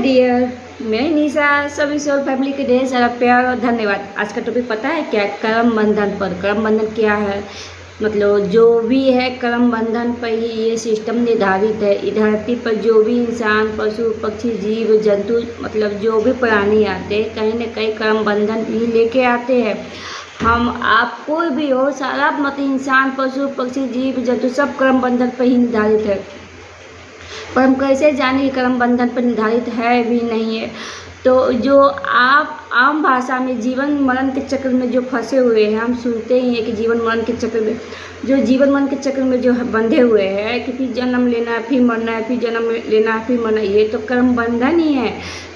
Dear, मैं निशा। सभी soul family के ढेर सारा प्यार और धन्यवाद। आज का टॉपिक पता है क्या? कर्म बंधन पर। कर्म बंधन क्या है? मतलब जो भी है कर्म बंधन पर ही ये सिस्टम निर्धारित है। इस धरती पर जो भी इंसान, पशु, पक्षी, जीव जंतु, मतलब जो भी प्राणी आते हैं कहीं न कहीं कर्म बंधन ही लेके आते हैं। हम आप कोई भी हो, सारा मतलब इंसान, पशु, पक्षी, जीव जंतु सब कर्म बंधन पर ही निर्धारित है। पर हम कैसे जाने कि कर्म बंधन पर निर्धारित है भी नहीं है? तो जो आप आम भाषा में जीवन मरण के चक्र में जो फंसे हुए हैं, हम सुनते ही हैं कि जीवन मरण के चक्र में जो बंधे हुए हैं कि फिर जन्म लेना है, फिर मरना है, फिर जन्म लेना है, फिर मरना है, ये तो कर्म बंधन ही है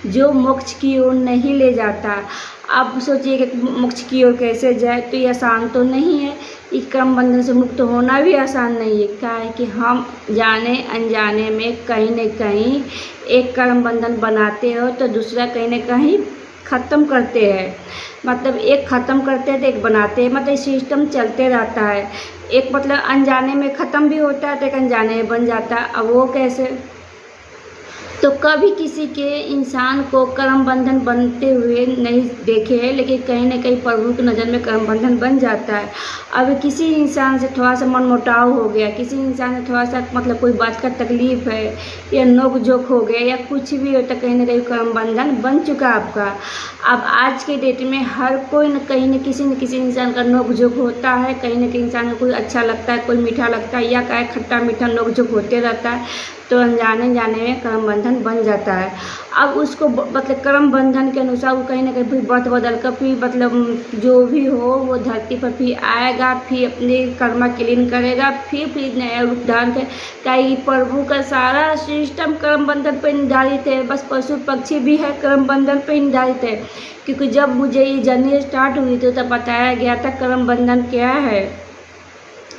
जो मोक्ष की ओर नहीं ले जाता। आप सोचिए कि मोक्ष की ओर कैसे जाए, तो ये आसान तो नहीं है। इस कर्म बंधन से मुक्त होना भी आसान नहीं है। क्या है कि हम जाने अनजाने में कहीं न कहीं एक कर्म बंधन बनाते हो तो दूसरा कहीं न कहीं ख़त्म करते हैं। मतलब एक ख़त्म करते हैं तो एक बनाते हैं, मतलब सिस्टम चलते रहता है। एक मतलब अनजाने में ख़त्म भी होता है तो एक अनजाने में बन जाता है। अब वो कैसे? तो कभी किसी के इंसान को कर्म बंधन बनते हुए नहीं देखे हैं, लेकिन कहीं न कहीं प्रभु की नज़र में कर्म बंधन बन जाता है। अब किसी इंसान से थोड़ा सा मनमुटाव हो गया, किसी इंसान से थोड़ा सा मतलब कोई बात का तकलीफ़ है या नोक झोंक हो गया या कुछ भी हो, तो कहीं न कहीं कर्म बंधन बन चुका आपका। अब आज के डेट में हर कोई न किसी न किसी इंसान का नोक झोंक होता है। कहीं न कहीं इंसान को कोई अच्छा लगता है, कोई मीठा लगता है, या क्या खट्टा मीठा नोक झोंक होते रहता है, तो अनजाने जाने में कर्म बंधन बन जाता है। अब उसको मतलब कर्म बंधन के अनुसार वो कहीं ना कहीं फिर बत बदल कर फिर मतलब जो भी हो वो धरती पर फिर आएगा, फिर अपने कर्मा क्लीन करेगा, फिर नया रूप धारण कर। क्या प्रभु का सारा सिस्टम कर्म बंधन पर निर्धारित है। बस पशु पक्षी भी है कर्म बंधन पर निर्धारित है। क्योंकि जब मुझे ये जर्नी स्टार्ट हुई थी तब बताया गया था कर्म बंधन क्या है।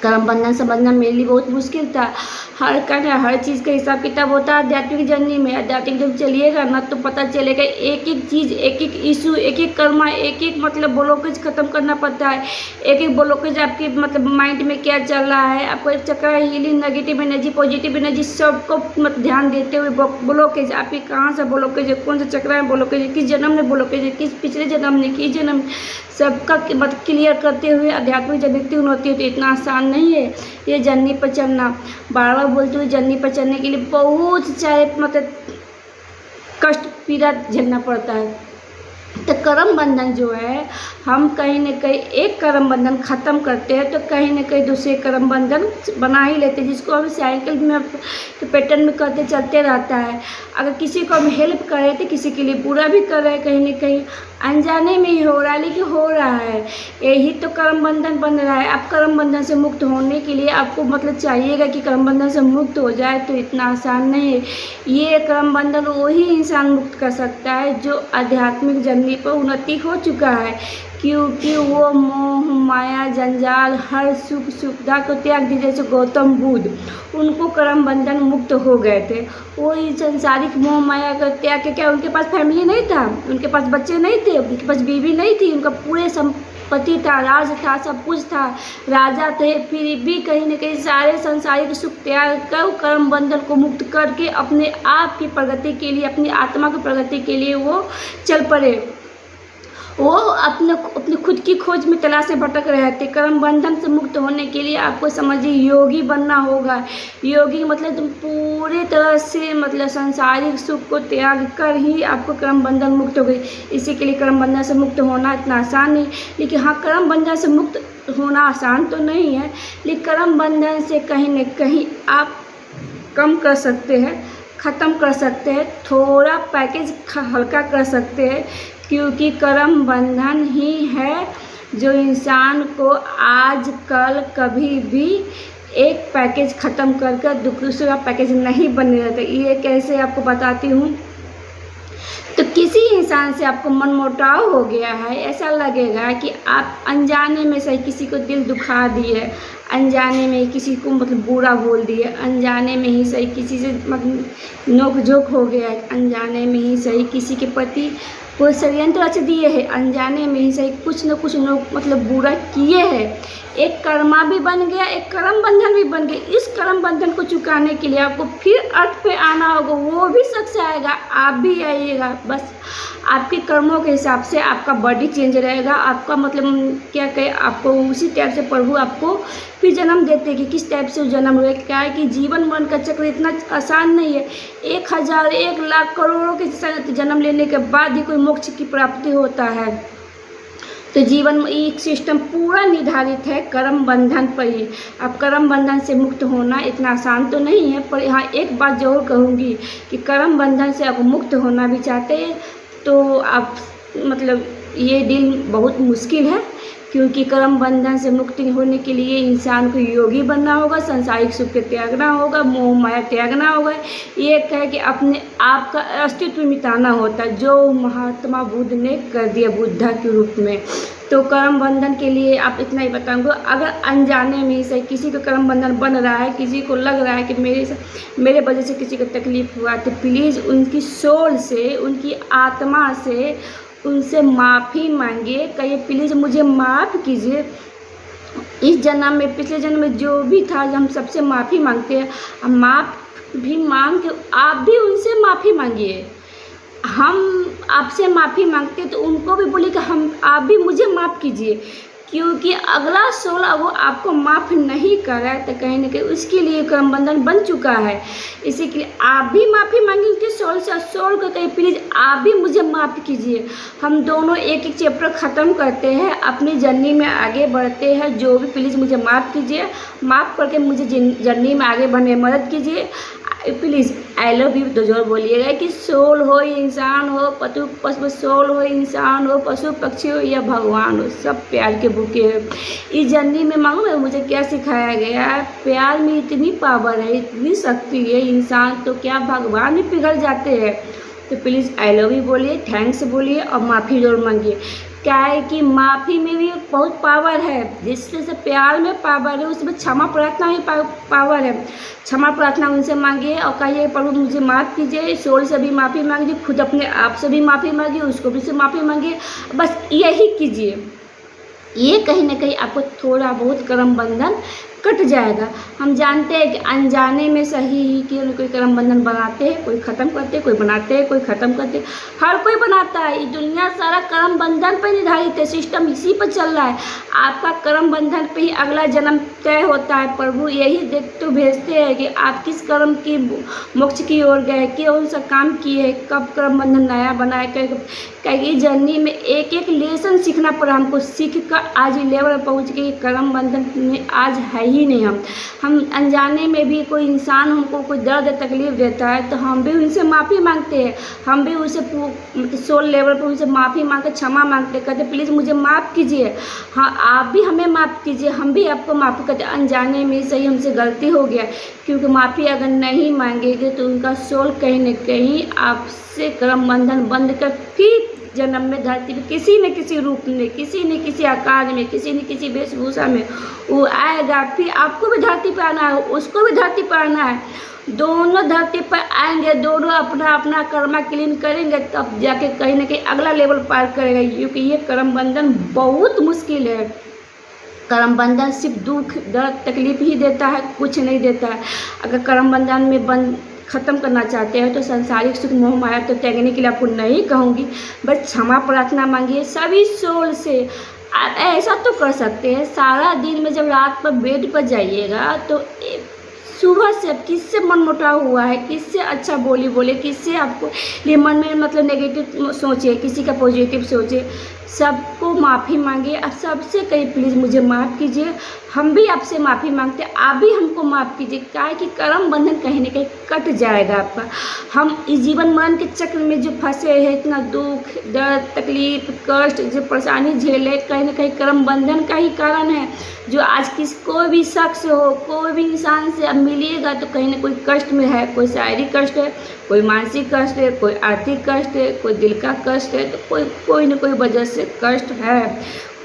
कर्म बंधन समझना मेरे लिए बहुत मुश्किल था। हर चीज़ का हिसाब किताब होता है आध्यात्मिक जर्नी में। आध्यात्मिक जब चलिएगा ना तो पता चलेगा एक एक चीज़, एक एक इशू, एक एक कर्मा, एक एक मतलब ब्लॉकेज ख़त्म करना पड़ता है। एक एक ब्लॉकेज आपके मतलब माइंड में क्या चल रहा है, आपको एक चक्कर healing, negative energy, positive energy सबको मतलब ध्यान देते हुए ब्लॉकेज आपकी कहाँ से ब्लॉकेज है, कौन सा चक्र है ब्लॉकेज है, किस जन्म में ब्लॉकेज है, किस पिछले जन्म में, किस जन्म, सबका मतलब क्लियर करते हुए आध्यात्मिक जब व्यक्ति होती है तो इतना आसान नहीं है ये जर्नी पर चलना। बार बार बोलते हुए जर्नी पर चलने के लिए बहुत सारे मतलब कष्ट पीड़ा झेलना पड़ता है। तो कर्म बंधन जो है, हम कहीं न कहीं एक कर्म बंधन ख़त्म करते हैं तो कहीं न कहीं दूसरे कर्म बंधन बना ही लेते हैं, जिसको हम साइकिल में पैटर्न में करते चलते रहता है। अगर किसी को हम हेल्प कर रहे थे, किसी के लिए बुरा भी कर रहे हैं, कहीं न कहीं अनजाने में ही हो रहा है, लेकिन हो रहा है। यही तो कर्म बंधन बन रहा है। अब कर्म बंधन से मुक्त होने के लिए आपको मतलब चाहिएगा कि कर्म बंधन से मुक्त हो जाए, तो इतना आसान नहीं है। ये कर्म बंधन वही इंसान मुक्त कर सकता है जो आध्यात्मिक जर्नी पर उन्नति हो चुका है, क्योंकि वो मोह माया जंजाल हर सुख सुविधा को त्याग दी। जैसे गौतम बुद्ध, उनको कर्म बंधन मुक्त हो गए थे। वो इस संसारिक मोह माया का त्याग के, क्या उनके पास फैमिली नहीं था, उनके पास बच्चे नहीं थे, उनके पास बीवी नहीं थी, उनका पूरे संपत्ति था, राज था, सब कुछ था, राजा थे, फिर भी कहीं न कहीं सारे संसारिक सुख त्याग कर कर्म बंधन को मुक्त करके अपने आप की प्रगति के लिए, अपनी आत्मा की प्रगति के लिए वो चल पड़े। वो अपनी खुद की खोज में तलाश से भटक रहे थे। कर्म बंधन से मुक्त होने के लिए आपको समझिए योगी बनना होगा। योगी मतलब तुम पूरे तरह से मतलब सांसारिक सुख को त्याग कर ही आपको कर्म बंधन मुक्त हो गई। इसी के लिए कर्म बंधन से मुक्त होना इतना आसान नहीं, लेकिन हाँ कर्म बंधन से मुक्त होना आसान तो नहीं है, लेकिन कर्म बंधन से कहीं न कहीं आप कम कर सकते हैं, ख़त्म कर सकते हैं, थोड़ा पैकेज हल्का कर सकते हैं। क्योंकि कर्म बंधन ही है जो इंसान को आज कल कभी भी एक पैकेज ख़त्म कर दूसरा पैकेज नहीं बनने देता। ये कैसे आपको बताती हूँ। तो किसी इंसान से आपको मनमुटाव हो गया है, ऐसा लगेगा कि आप अनजाने में से किसी को दिल दुखा दिए, अनजाने में किसी को मतलब बुरा बोल दिए, अनजाने में ही सही किसी से मतलब नोक-झोंक हो गया है, अनजाने में ही सही किसी के प्रति कोई षड्यंत्र रच दिए है, अनजाने में ही सही कुछ न कुछ लोग मतलब बुरा किए हैं। एक कर्मा भी बन गया, एक कर्म बंधन भी बन गया। इस कर्म बंधन को चुकाने के लिए आपको फिर अर्थ पे आना होगा, वो भी शख्स आएगा, आप भी आइएगा। बस आपके कर्मों के हिसाब से आपका बॉडी चेंज रहेगा, आपका मतलब क्या कहे, आपको उसी टाइप से प्रभु आपको फिर जन्म देते हैं कि किस टाइप से जन्म हुए। क्या है कि जीवन मरण का चक्र इतना आसान नहीं है, 1000 1 लाख करोड़ों के जन्म लेने के बाद ही कोई मोक्ष की प्राप्ति होता है। तो जीवन में एक सिस्टम पूरा निर्धारित है कर्म बंधन पर ही। अब कर्म बंधन से मुक्त होना इतना आसान तो नहीं है, पर यहाँ एक बात जरूर कहूँगी कि कर्म बंधन से आप मुक्त होना भी चाहते हैं तो आप मतलब ये दिन बहुत मुश्किल है, क्योंकि कर्म बंधन से मुक्ति होने के लिए इंसान को योगी बनना होगा, सांसारिक सुख के त्यागना होगा, मोह माया त्यागना होगा। ये कहे कि अपने आप का अस्तित्व मिटाना होता है, जो महात्मा बुद्ध ने कर दिया बुद्धा के रूप में। तो कर्म बंधन के लिए आप इतना ही बताऊंगा, अगर अनजाने में से किसी का कर्म बंधन बन रहा है, किसी को लग रहा है कि मेरे वजह से किसी को तकलीफ हुआ, तो प्लीज़ उनकी सोल से, उनकी आत्मा से उनसे माफ़ी मांगिए, कहिए प्लीज़ मुझे माफ़ कीजिए। इस जन्म में, पिछले जन्म में जो भी था, हम सबसे माफ़ी मांगते हैं। अब माफ़ भी मांग के आप भी उनसे माफ़ी मांगिए। हम आपसे माफ़ी मांगते तो उनको भी बोलिए कि आप भी मुझे माफ़ कीजिए, क्योंकि अगला सोल वो आपको माफ़ नहीं कर रहा है तो कहीं ना कहीं उसके लिए कर्म बंधन बन चुका है। इसी के लिए आप भी माफ़ी मांगिए उनके सोल से, सोल को कहीं प्लीज़ आप भी मुझे माफ़ कीजिए। हम दोनों एक एक चैप्टर ख़त्म करते हैं, अपनी जर्नी में आगे बढ़ते हैं। जो भी प्लीज़ मुझे माफ़ कीजिए, माफ़ करके मुझे जर्नी में आगे बढ़ने में मदद कीजिए। प्लीज़ आई लव यू तो जरूर बोलिएगा, कि सोल हो, इंसान हो, पशु सोल हो, इंसान हो, पशु पक्षी हो या भगवान हो, सब प्यार के भूखे हैं। इस जर्नी में मालूम मुझे क्या सिखाया गया है, प्यार में इतनी पावर है, इतनी शक्ति है, इंसान तो क्या भगवान भी पिघल जाते हैं। तो प्लीज़ आई लव यू बोलिए, थैंक्स बोलिए और माफ़ी जरूर मांगिए। क्या है कि माफ़ी में भी बहुत पावर है, जिससे प्यार में पावर है उसमें क्षमा प्रार्थना में पावर है। क्षमा प्रार्थना उनसे मांगिए और कहिए प्रभु मुझे माफ़ कीजिए, सोल से भी माफ़ी मांगिए, खुद अपने आप से भी माफ़ी मांगिए, उसको भी से माफ़ी मांगिए। बस यही कीजिए, ये कहीं ना कहीं आपको थोड़ा बहुत कर्म बंधन कट जाएगा। हम जानते हैं कि अनजाने में सही ही कि कोई कर्म बंधन बनाते हैं, कोई ख़त्म करते हैं, कोई बनाते हैं, कोई ख़त्म करते हैं, हर कोई बनाता है। ये दुनिया सारा कर्म बंधन पर निर्धारित है, सिस्टम इसी पर चल रहा है। आपका कर्म बंधन पे ही अगला जन्म तय होता है। प्रभु यही देख तो भेजते हैं कि आप किस कर्म की मोक्ष की ओर गए, कौन सा काम किए, कब कर्म बंधन नया बनाए। कई जर्नी में एक एक लेसन सीखना पड़ा हमको, सीख कर आज लेवल पहुँच गए। कर्म बंधन में आज है ही नहीं। हम अनजाने में भी कोई इंसान हमको कोई दर्द तकलीफ़ देता है तो हम भी उनसे माफ़ी मांगते हैं, हम भी उनसे सोल लेवल पर उनसे माफ़ी मांग के क्षमा मांगते, कहते प्लीज़ मुझे माफ़ कीजिए। हाँ, आप भी हमें माफ़ कीजिए, हम भी आपको माफ़ करते। अनजाने में सही हमसे गलती हो गया, क्योंकि माफ़ी अगर नहीं मांगेंगे तो उनका सोल कहीं न कहीं आपसे कर्म बंधन बंद कर फिर जन्म में धरती में किसी न किसी रूप में, किसी न किसी आकार में, किसी न किसी वेशभूषा में वो आएगा। फिर आपको भी धरती पर आना है, उसको भी धरती पर आना है, दोनों धरती पर आएंगे, दोनों अपना अपना कर्मा क्लीन करेंगे, तब जाके कहीं ना कहीं अगला लेवल पार करेगा। क्योंकि ये कर्म बंधन बहुत मुश्किल है। कर्म बंधन सिर्फ दुख दर्द तकलीफ ही देता है, कुछ नहीं देता है। अगर कर्म बंधन में ख़त्म करना चाहते हैं तो सांसारिक सुख मोह माया तो त्यागने के लिए आपको नहीं कहूँगी, बस क्षमा प्रार्थना मांगिए सभी सोल से। आप ऐसा तो कर सकते हैं, सारा दिन में जब रात पर बेड पर जाइएगा तो सुबह से अब किससे मनमुटाव हुआ है, किससे अच्छा बोले, किससे आपको ये मन में मतलब नेगेटिव सोचे, किसी का पॉजिटिव सोचे, सबको माफ़ी मांगिए। अब सबसे कहिए प्लीज़ मुझे माफ़ कीजिए, हम भी आपसे माफ़ी मांगते हैं, आप भी हमको माफ़ कीजिए। क्या है कि कर्म बंधन कहीं ना कहीं कट जाएगा आपका। हम इस जीवन मरण के चक्र में जो फंसे हैं, इतना दुख दर्द तकलीफ कष्ट जो परेशानी झेले, कहीं ना कहीं कर्म बंधन का ही कारण है। जो आज कोई भी शख्स हो, कोई भी इंसान से अब मिलिएगा तो कहीं ना कोई कष्ट में है, कोई शारीरिक कष्ट है, कोई मानसिक कष्ट है, कोई आर्थिक कष्ट है, कोई दिल का कष्ट है, तो कोई ना कोई वजह से कष्ट है।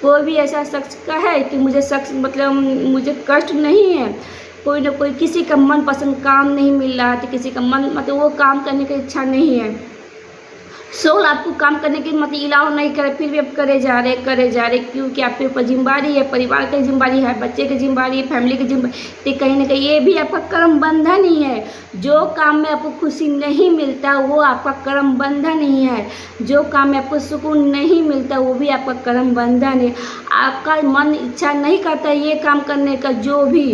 कोई भी ऐसा शख्स का है कि मुझे कष्ट नहीं है, कोई ना कोई किसी का मनपसंद काम नहीं मिल रहा, तो किसी का वो काम करने की इच्छा नहीं है, सोल आपको काम करने की इलाव नहीं करे, फिर भी आप करे जा रहे क्योंकि आपके ऊपर जिम्मेदारी है, परिवार की जिम्मेदारी है, बच्चे की जिम्मेदारी है, फैमिली की जिम्मेदारी, तो कहीं ना कहीं ये भी आपका कर्म बंधन ही है। जो काम में आपको खुशी नहीं मिलता वो आपका कर्म बंधन ही है, जो काम में आपको सुकून नहीं मिलता वो भी आपका कर्म बंधन है। आपका मन इच्छा नहीं करता ये काम करने का जो भी,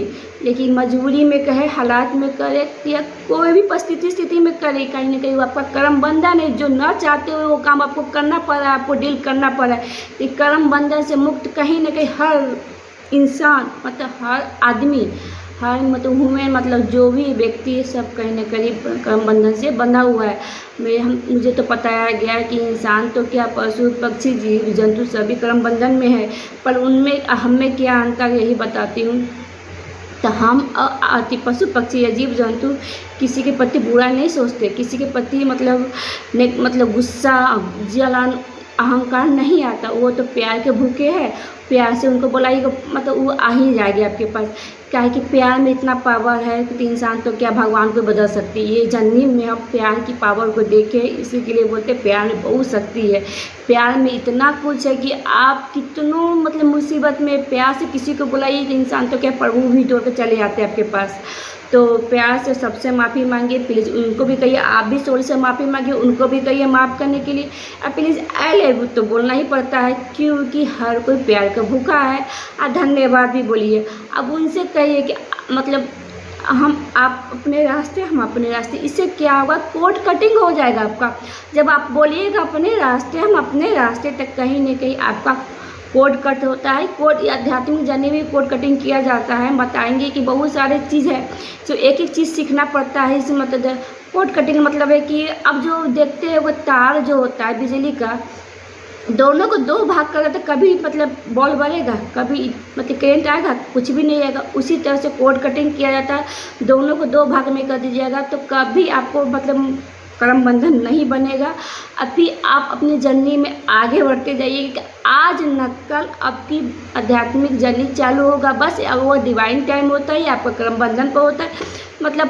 लेकिन मजबूरी में कहे, हालात में करे या कोई भी स्थिति में करे, कहीं ना कहीं वो आपका कर्म बंधन है। जो न चाहते हुए वो काम आपको करना पड़ रहा है, आपको डील करना पड़ रहा है। ये कर्म बंधन से मुक्त कहीं ना कहीं हर इंसान हर आदमी हर जो भी व्यक्ति है सब कहीं ना कहीं कर्म बंधन से बंधा हुआ है। मुझे तो बताया गया है कि इंसान तो क्या, पशु पक्षी जीव जंतु सभी कर्म बंधन में है, पर उनमें हमें क्या अंतर यही बताती हूँ। तो हम पशु पक्षी या जीव जंतु किसी के प्रति बुरा नहीं सोचते, किसी के प्रति गुस्सा जलन अहंकार नहीं आता। वो तो प्यार के भूखे हैं, प्यार से उनको बुलाइएगा वो आ ही जाएगी आपके पास। क्या है कि प्यार में इतना पावर है कि इंसान तो क्या भगवान को बदल सकती है। ये जन्नी में हम प्यार की पावर को देखें, इसी के लिए बोलते हैं प्यार में बहुत शक्ति है। प्यार में इतना कुछ है कि आप कितनों मुसीबत में प्यार से किसी को बुलाइए कि इंसान तो क्या प्रभु भी दौड़ के चले आते हैं आपके पास। तो प्यार से सबसे माफ़ी मांगिए, प्लीज़ उनको भी कहिए, आप भी सोल से माफ़ी मांगिए, उनको भी कहिए माफ़ करने के लिए। अब प्लीज़ आई लव यू तो बोलना ही पड़ता है क्योंकि हर कोई प्यार का भूखा है। और धन्यवाद भी बोलिए। अब उनसे कहिए कि आप अपने रास्ते, हम अपने रास्ते। इससे क्या होगा, कोर्ट कटिंग हो जाएगा आपका। जब आप बोलिएगा अपने रास्ते, हम अपने रास्ते, तक कहीं ना कहीं आपका कोड कट होता है। कोड आध्यात्मिक जर्नी में कोड कटिंग किया जाता है। बताएंगे कि बहुत सारे चीज़ है जो एक एक चीज़ सीखना पड़ता है। इस कोड कटिंग मतलब है कि अब जो देखते हैं वो तार जो होता है बिजली का, दोनों को दो भाग कर देते, कभी बॉल बढ़ेगा, कभी करेंट आएगा, कुछ भी नहीं आएगा। उसी तरह से कोड कटिंग किया जाता है, दोनों को दो भाग में कर दीजिएगा तो कभी आपको कर्म बंधन नहीं बनेगा। अभी आप अपनी जर्नी में आगे बढ़ते जाइए कि आज न कल आपकी आध्यात्मिक जर्नी चालू होगा। बस अब वो डिवाइन टाइम होता है, आपका कर्म बंधन पर होता है।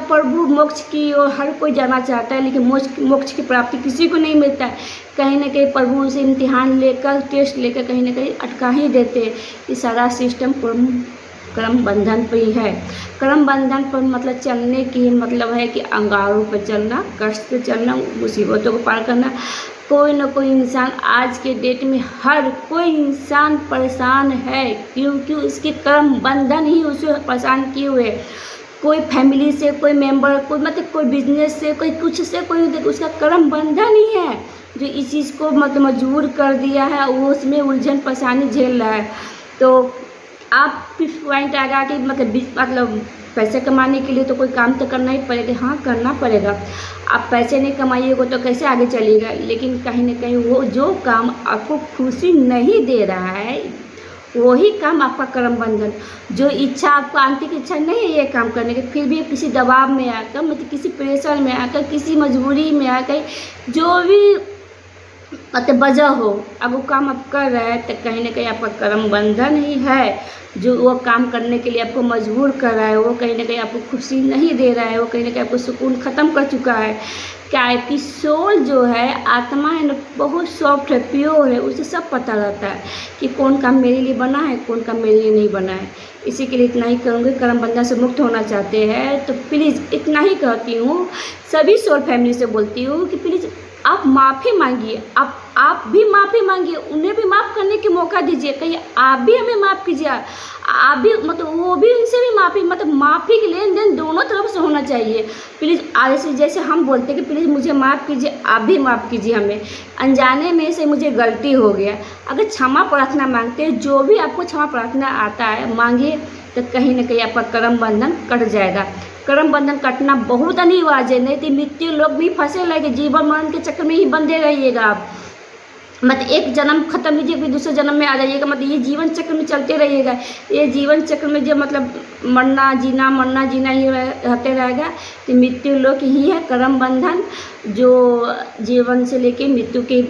प्रभु मोक्ष की ओर हर कोई जाना चाहता है, लेकिन मोक्ष की प्राप्ति किसी को नहीं मिलता है। कहीं ना कहीं प्रभु उनसे इम्तिहान लेकर, टेस्ट लेकर कहीं ना कहीं अटका ही देते हैं। ये सारा सिस्टम कर्म बंधन पर ही है। कर्म बंधन पर चलने की है कि अंगारों पर चलना, कष्ट पे चलना, मुसीबतों को पार करना। कोई ना कोई इंसान आज के डेट में हर कोई इंसान परेशान है क्योंकि उसके कर्म बंधन ही उसे परेशान किए हुए। कोई फैमिली से, कोई मेंबर, कोई बिजनेस से, कोई कुछ से, कोई उसका कर्म बंधन ही है जो इस चीज़ को मजबूर कर दिया है। वो उसमें उलझन परेशानी झेल रहा है। तो आप पॉइंट आएगा कि पैसे कमाने के लिए तो कोई काम तो करना ही पड़ेगा। हाँ, करना पड़ेगा। आप पैसे नहीं कमाइएगा तो कैसे आगे चलिएगा। लेकिन कहीं ना कहीं वो जो काम आपको खुशी नहीं दे रहा है वही काम आपका कर्म बंधन। जो इच्छा आपको आंतरिक इच्छा नहीं है ये काम करने की, फिर भी किसी दबाव में आकर किसी प्रेशर में आकर, किसी मजबूरी में आकर, जो भी वजह हो, अब वो काम आप कर रहे हैं तो कहीं ना कहीं आपका कर्म बंधन ही है जो वो काम करने के लिए आपको मजबूर कर रहा है। वो कहीं ना कहीं आपको खुशी नहीं दे रहा है, वो कहीं ना कहीं आपको सुकून ख़त्म कर चुका है। क्या है कि सोल जो है, आत्मा है ना, बहुत सॉफ्ट है, प्योर है, उसे सब पता रहता है कि कौन काम मेरे लिए बना है, कौन काम मेरे लिए नहीं बना है। इसी के लिए इतना ही करूँगी। कर्म बंधन से मुक्त होना चाहते हैं तो प्लीज़ इतना ही कहती हूँ, सभी सोल फैमिली से बोलती हूँ कि प्लीज़ आप माफ़ी मांगिए। आप भी माफ़ी मांगिए, उन्हें भी माफ़ करने की मौका दीजिए। कहिए आप भी हमें माफ़ कीजिए, आप भी वो भी उनसे भी माफ़ी माफ़ी के लेन देन दोनों तरफ से होना चाहिए। प्लीज़ ऐसे जैसे हम बोलते हैं कि प्लीज़ मुझे माफ़ कीजिए, आप भी माफ़ कीजिए हमें, अनजाने में से मुझे गलती हो गया। अगर क्षमा प्रार्थना मांगते हैं, जो भी आपको क्षमा प्रार्थना आता है मांगिए, तो कहीं ना कहीं आपका कर्म बंधन कट जाएगा। कर्म बंधन कटना बहुत अनिवार्य है, नहीं तो मृत्यु लोग भी फंसे लगे, जीवन मरण के चक्कर में ही बंधे रहिएगा आप। मतलब एक जन्म खत्म कीजिए फिर दूसरे जन्म में आ जाइएगा, मतलब ये जीवन चक्र में चलते रहिएगा। ये जीवन चक्र में जो मतलब मरना जीना ही रहते रहेगा। तो मृत्यु लोक ही है कर्म बंधन, जो जीवन से लेके मृत्यु के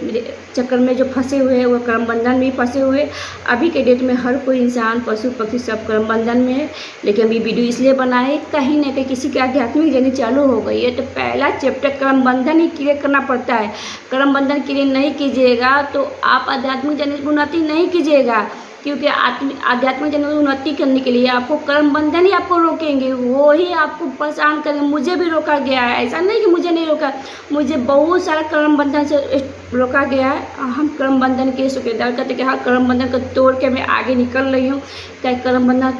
चक्कर में जो फंसे हुए हैं वो कर्म बंधन में फंसे हुए। अभी के डेट में हर कोई इंसान पशु पक्षी सब कर्म बंधन में है। लेकिन अभी वीडियो इसलिए बनाए कहीं ना कहीं किसी की आध्यात्मिक जर्नी चालू हो गई है, तो पहला चैप्टर कर्म बंधन ही क्लियर करना पड़ता है। कर्म बंधन क्लियर नहीं कीजिएगा तो आप आध्यात्मिक जर्नी की उन्नति नहीं कीजिएगा, क्योंकि आध्यात्मिक जन्म की उन्नति करने के लिए आपको कर्म बंधन ही आपको रोकेंगे, वो ही आपको परेशान करेंगे। मुझे भी रोका गया है, ऐसा नहीं कि मुझे नहीं रोका, मुझे बहुत सारा कर्म बंधन से रोका गया है। हम कर्म बंधन के शुक्रगुजार करते कि हाँ कर्म बंधन को तोड़ के मैं आगे निकल रही हूँ। क्या कर्म बंधन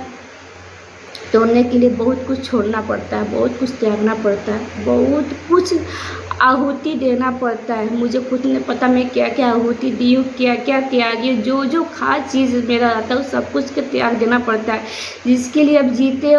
तोड़ने के लिए बहुत कुछ छोड़ना पड़ता है, बहुत कुछ त्यागना पड़ता है, बहुत कुछ आहुति देना पड़ता है। मुझे खुद नहीं पता मैं क्या क्या आहुति दी हूँ, क्या क्या त्यागी, जो जो खास चीज़ मेरा रहता है सब कुछ का त्याग देना पड़ता है। जिसके लिए अब जीते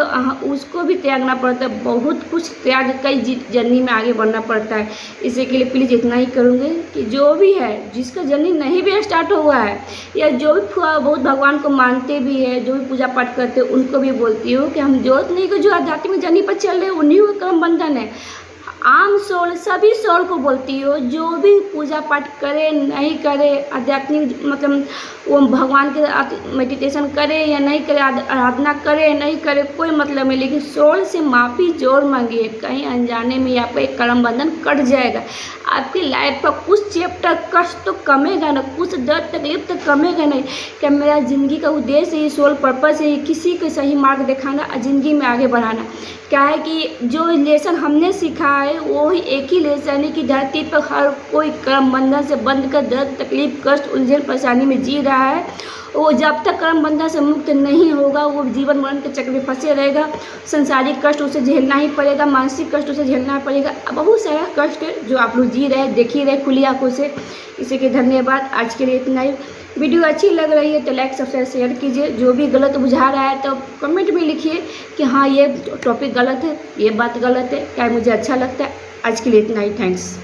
उसको भी त्यागना पड़ता है, बहुत कुछ त्याग कई जर्नी में आगे बढ़ना पड़ता है। इसी के लिए प्लीज़ इतना ही करूँगी कि जो भी है जिसका जर्नी नहीं भी स्टार्ट हुआ है या जो भी बहुत भगवान को मानते भी है, जो भी पूजा पाठ करते हैं, उनको भी बोलती हूँ कि हम जोत नहीं को जो आध्यात्मिक जर्नी पर चल रहे हैं उन्हीं को कर्म बंधन है। आम सोल सभी सोल को बोलती हो, जो भी पूजा पाठ करे नहीं करे, आध्यात्मिक मतलब वो भगवान के मेडिटेशन करे या नहीं करे, आराधना करे नहीं करे, कोई मतलब नहीं, लेकिन सोल से माफ़ी जोर मांगिए। कहीं अनजाने में आपका एक कर्म बंधन कट जाएगा। आपकी लाइफ का कुछ चैप्टर कष्ट तो कमेगा ना, कुछ दर्द तकलीफ तो कमेगा नहीं। क्या मेरा ज़िंदगी का उद्देश्य ही सोल पर्पस है किसी को सही मार्ग दिखाना और ज़िंदगी में आगे बढ़ाना। क्या है कि जो लेसन हमने सीखा है वो ही एक ही लेसन है कि धरती पर हर कोई कर्म बंधन से बंध कर दर्द तकलीफ कष्ट उलझन परेशानी में जी रहा है। वो जब तक कर्म बंधन से मुक्त नहीं होगा वो जीवन मरण के चक्र में फंसे रहेगा। संसारिक कष्ट उसे झेलना ही पड़ेगा, मानसिक कष्ट उसे झेलना पड़ेगा, बहुत सारा कष्ट है जो आप लोग जी रहे हैं, देख ही रहे खुली आंखों से। इसी के धन्यवाद। आज के लिए इतना ही। वीडियो अच्छी लग रही है तो लाइक सब्सक्राइब शेयर कीजिए। जो भी गलत बुझा रहा है तो कमेंट में लिखिए कि हाँ ये टॉपिक गलत है, ये बात गलत है, क्या मुझे अच्छा लगता है। आज के लिए इतना ही। थैंक्स।